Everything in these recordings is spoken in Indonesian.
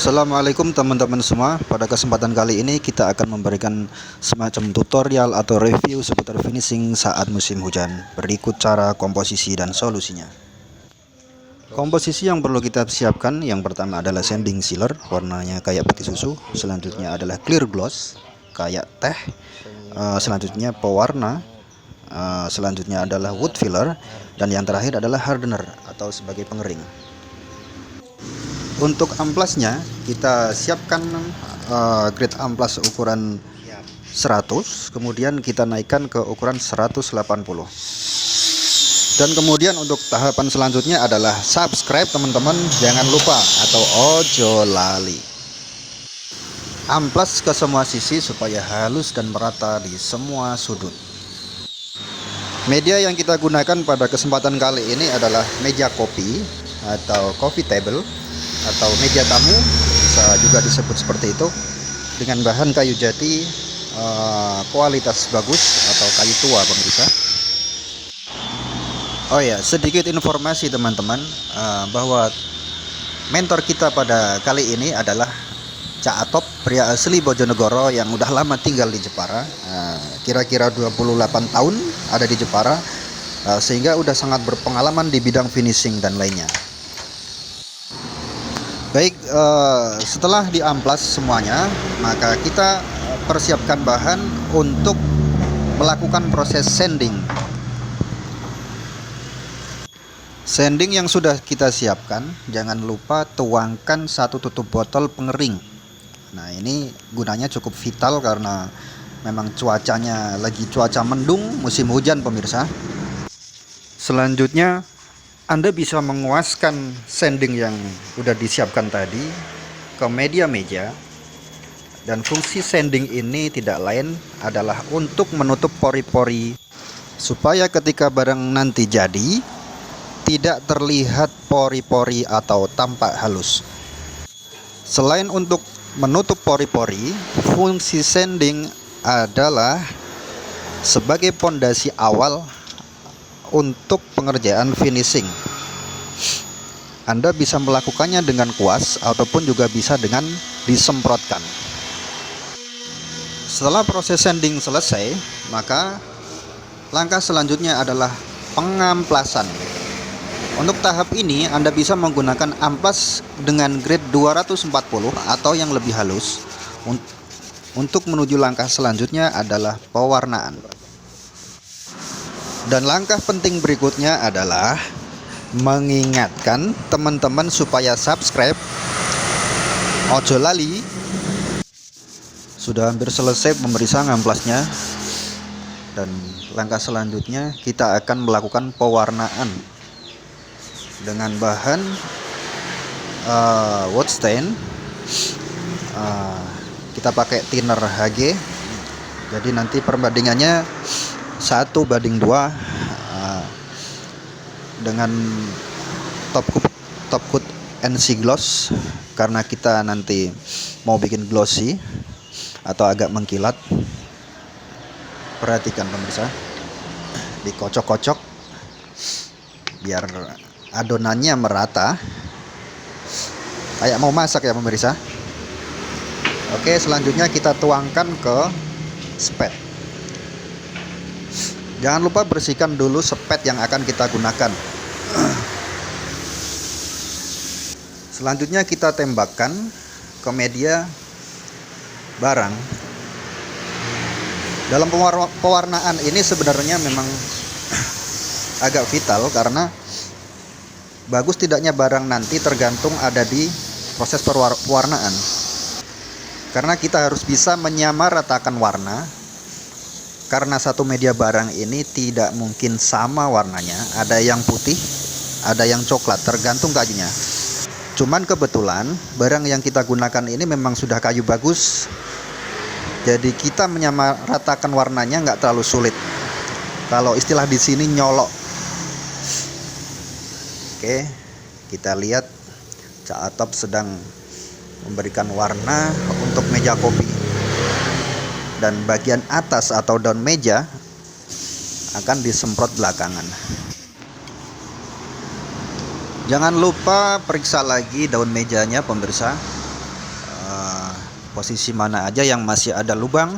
Assalamualaikum teman-teman semua. Pada kesempatan kali ini kita akan memberikan semacam tutorial atau review seputar finishing saat musim hujan. Berikut cara komposisi dan solusinya. Komposisi yang perlu kita siapkan, yang pertama adalah sanding sealer, warnanya kayak putih susu. Selanjutnya adalah clear gloss, kayak teh. Selanjutnya pewarna. Selanjutnya adalah wood filler, dan yang terakhir adalah hardener atau sebagai pengering. Untuk amplasnya kita siapkan grade amplas ukuran 100, kemudian kita naikkan ke ukuran 180. Dan kemudian untuk tahapan selanjutnya adalah subscribe teman-teman, jangan lupa, atau ojo lali. Amplas ke semua sisi supaya halus dan merata di semua sudut. Media yang kita gunakan pada kesempatan kali ini adalah meja kopi atau coffee table atau meja tamu, bisa juga disebut seperti itu, dengan bahan kayu jati kualitas bagus atau kayu tua pemirsa. Oh ya, sedikit informasi teman-teman, bahwa mentor kita pada kali ini adalah Cak Atop, pria asli Bojonegoro yang udah lama tinggal di Jepara, kira-kira 28 tahun ada di Jepara, sehingga udah sangat berpengalaman di bidang finishing dan lainnya. Baik, setelah diamplas semuanya, maka kita persiapkan bahan untuk melakukan proses sanding. Sanding yang sudah kita siapkan, jangan lupa tuangkan 1 tutup botol pengering. Nah, ini gunanya cukup vital karena memang cuacanya lagi cuaca mendung musim hujan pemirsa. Selanjutnya Anda bisa menguaskan sanding yang sudah disiapkan tadi ke meja, dan fungsi sanding ini tidak lain adalah untuk menutup pori-pori supaya ketika barang nanti jadi tidak terlihat pori-pori atau tampak halus. Selain untuk menutup pori-pori, fungsi sanding adalah sebagai pondasi awal untuk pengerjaan finishing. Anda bisa melakukannya dengan kuas ataupun juga bisa dengan disemprotkan. Setelah proses sanding selesai, maka langkah selanjutnya adalah pengamplasan. Untuk tahap ini Anda bisa menggunakan amplas dengan grade 240 atau yang lebih halus. Untuk menuju langkah selanjutnya adalah pewarnaan. Dan langkah penting berikutnya adalah mengingatkan teman-teman supaya subscribe, ojo lali. Sudah hampir selesai pemirsa ngamplasnya, dan langkah selanjutnya kita akan melakukan pewarnaan dengan bahan wood stain. Kita pakai thinner HG, jadi nanti perbandingannya 1:2 dengan top coat NC gloss, karena kita nanti mau bikin glossy atau agak mengkilat. Perhatikan pemirsa, dikocok-kocok biar adonannya merata kayak mau masak ya pemirsa. Oke, selanjutnya kita tuangkan ke spet. Jangan lupa bersihkan dulu spet yang akan kita gunakan. Selanjutnya kita tembakkan ke media barang. Dalam pewarnaan ini sebenarnya memang agak vital, karena bagus tidaknya barang nanti tergantung ada di proses pewarnaan. Karena kita harus bisa menyamaratakan warna, karena satu media barang ini tidak mungkin sama warnanya. Ada yang putih, ada yang coklat, tergantung kayunya. Cuman kebetulan barang yang kita gunakan ini memang sudah kayu bagus, jadi kita menyamaratakan warnanya nggak terlalu sulit. Kalau istilah di sini nyolok. Oke, kita lihat Cak Atop sedang memberikan warna untuk meja kopi, dan bagian atas atau daun meja akan disemprot belakangan. Jangan lupa periksa lagi daun mejanya pemirsa. posisi mana aja yang masih ada lubang,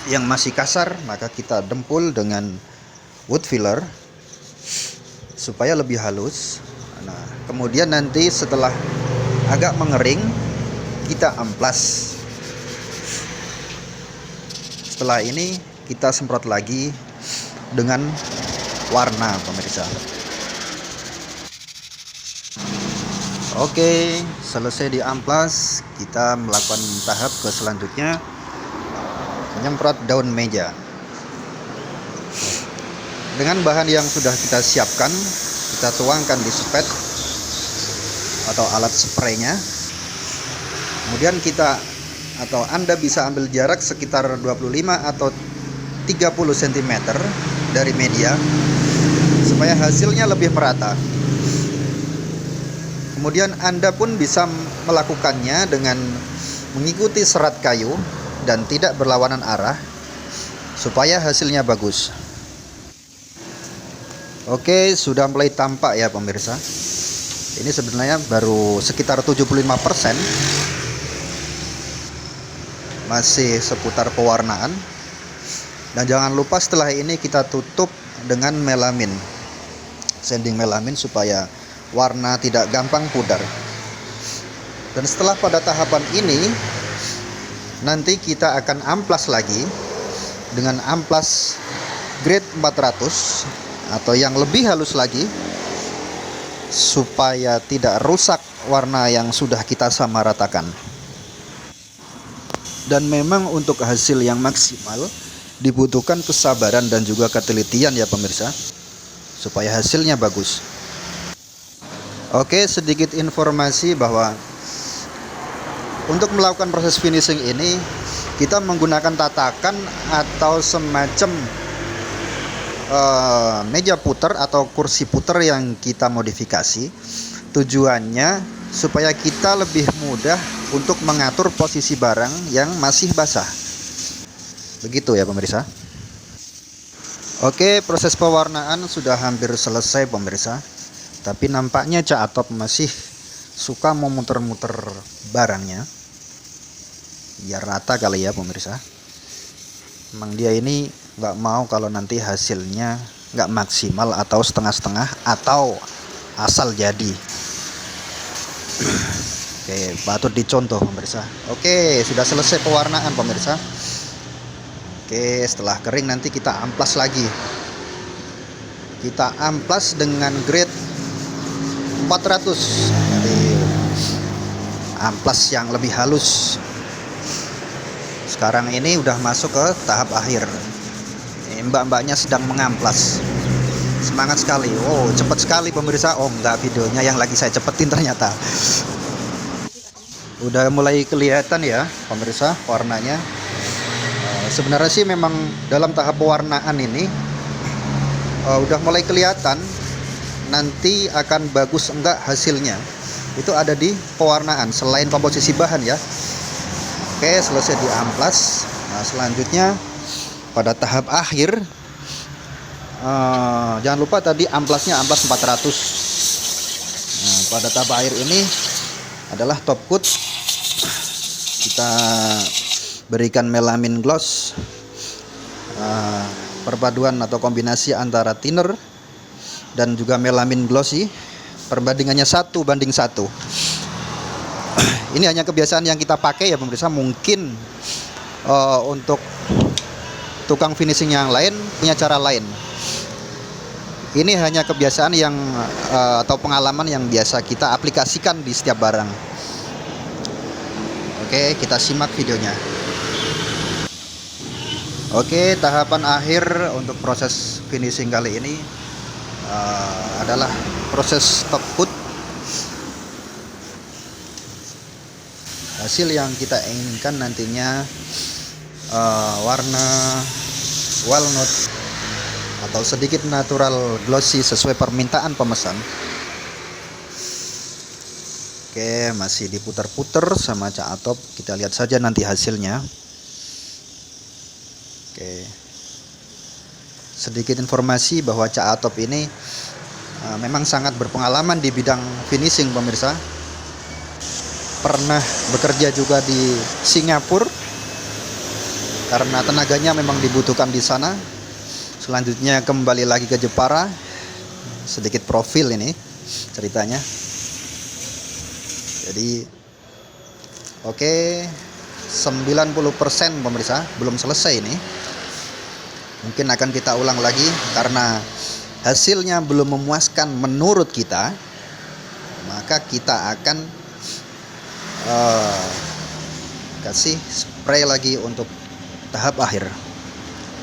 yang masih kasar, maka kita dempul dengan wood filler supaya lebih halus. Nah, kemudian nanti setelah agak mengering, kita amplas. Setelah ini kita semprot lagi dengan warna, pemirsa. Oke, selesai diamplas, kita melakukan tahap ke selanjutnya, menyemprot daun meja. Dengan bahan yang sudah kita siapkan, kita tuangkan di spet atau alat spraynya. Kemudian Anda bisa ambil jarak sekitar 25 atau 30 cm dari media supaya hasilnya lebih merata. Kemudian Anda pun bisa melakukannya dengan mengikuti serat kayu dan tidak berlawanan arah supaya hasilnya bagus. Oke, sudah mulai tampak ya pemirsa. Ini sebenarnya baru sekitar 75%. Masih seputar pewarnaan. Dan jangan lupa setelah ini kita tutup dengan melamin, sanding melamin supaya warna tidak gampang pudar. Dan setelah pada tahapan ini, nanti kita akan amplas lagi dengan amplas grade 400 atau yang lebih halus lagi supaya tidak rusak warna yang sudah kita samaratakan. Dan memang untuk hasil yang maksimal dibutuhkan kesabaran dan juga ketelitian ya pemirsa, supaya hasilnya bagus. Oke, sedikit informasi bahwa untuk melakukan proses finishing ini kita menggunakan tatakan atau semacam meja puter atau kursi puter yang kita modifikasi. Tujuannya supaya kita lebih mudah untuk mengatur posisi barang yang masih basah. Begitu ya pemirsa. Oke, proses pewarnaan sudah hampir selesai pemirsa. Tapi nampaknya Cak Atop masih suka mau muter-muter barangnya biar rata kali ya pemirsa. Emang dia ini nggak mau kalau nanti hasilnya nggak maksimal atau setengah-setengah atau asal jadi. Oke, patut dicontoh pemirsa. Oke, sudah selesai pewarnaan pemirsa. Oke, setelah kering nanti kita amplas lagi. Kita amplas dengan grade 400. Jadi amplas yang lebih halus. Sekarang ini udah masuk ke tahap akhir. Mbak-mbaknya sedang mengamplas. Semangat sekali. Oh, cepat sekali pemirsa. Oh, enggak, videonya yang lagi saya cepetin ternyata. Udah mulai kelihatan ya pemirsa warnanya. Sebenarnya sih memang dalam tahap pewarnaan ini udah mulai kelihatan nanti akan bagus enggak hasilnya. Itu ada di pewarnaan selain komposisi bahan ya. Oke, selesai diamplas. Nah, selanjutnya pada tahap akhir, jangan lupa tadi amplasnya amplas 400. Nah, pada tahap akhir ini adalah top coat. Kita berikan melamin gloss, perpaduan atau kombinasi antara thinner dan juga melamin glossy, perbandingannya 1:1. Ini hanya kebiasaan yang kita pakai ya pemirsa. Mungkin untuk tukang finishing yang lain punya cara lain. Ini hanya kebiasaan yang atau pengalaman yang biasa kita aplikasikan di setiap barang. Oke, kita simak videonya. Oke, tahapan akhir untuk proses finishing kali ini adalah proses top coat. Hasil yang kita inginkan nantinya warna walnut atau sedikit natural glossy sesuai permintaan pemesan. Oke, masih diputar-putar sama Cak Atop. Kita lihat saja nanti hasilnya. Oke, sedikit informasi bahwa Cak Atop ini memang sangat berpengalaman di bidang finishing pemirsa. pernah bekerja juga di Singapura karena tenaganya memang dibutuhkan di sana. Selanjutnya kembali lagi ke Jepara. Sedikit profil ini ceritanya. Jadi oke, 90% pemirsa, belum selesai ini. Mungkin akan kita ulang lagi karena hasilnya belum memuaskan menurut kita. Maka kita akan kasih spray lagi untuk tahap akhir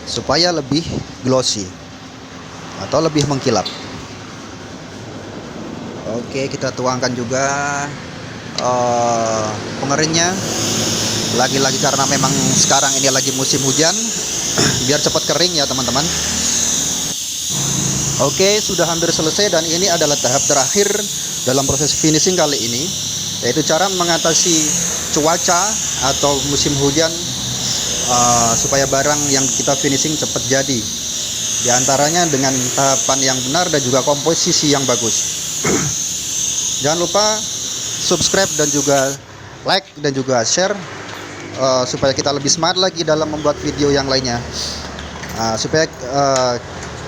supaya lebih glossy atau lebih mengkilap. Oke, kita tuangkan juga pengeringnya. Lagi-lagi karena memang sekarang ini lagi musim hujan, biar cepat kering ya teman-teman. Oke, sudah hampir selesai dan ini adalah tahap terakhir dalam proses finishing kali ini, yaitu cara mengatasi cuaca atau musim hujan supaya barang yang kita finishing cepat jadi. Di antaranya dengan tahapan yang benar dan juga komposisi yang bagus. Jangan lupa subscribe dan juga like dan juga share supaya kita lebih semangat lagi dalam membuat video yang lainnya, supaya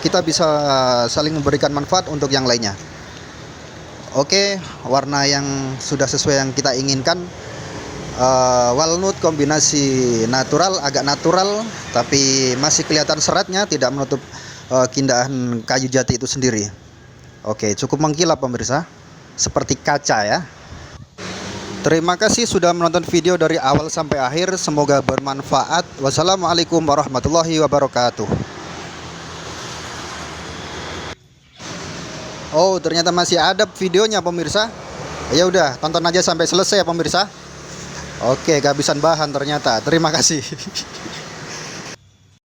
kita bisa saling memberikan manfaat untuk yang lainnya. Oke, warna yang sudah sesuai yang kita inginkan, walnut kombinasi natural, agak natural tapi masih kelihatan seratnya, tidak menutup keindahan kayu jati itu sendiri. Oke, cukup mengkilap pemirsa, seperti kaca ya. Terima kasih sudah menonton video dari awal sampai akhir, semoga bermanfaat. Wassalamualaikum warahmatullahi wabarakatuh. Oh, ternyata masih ada videonya pemirsa. Ya udah, tonton aja sampai selesai ya pemirsa. Oke, kehabisan bahan ternyata. Terima kasih.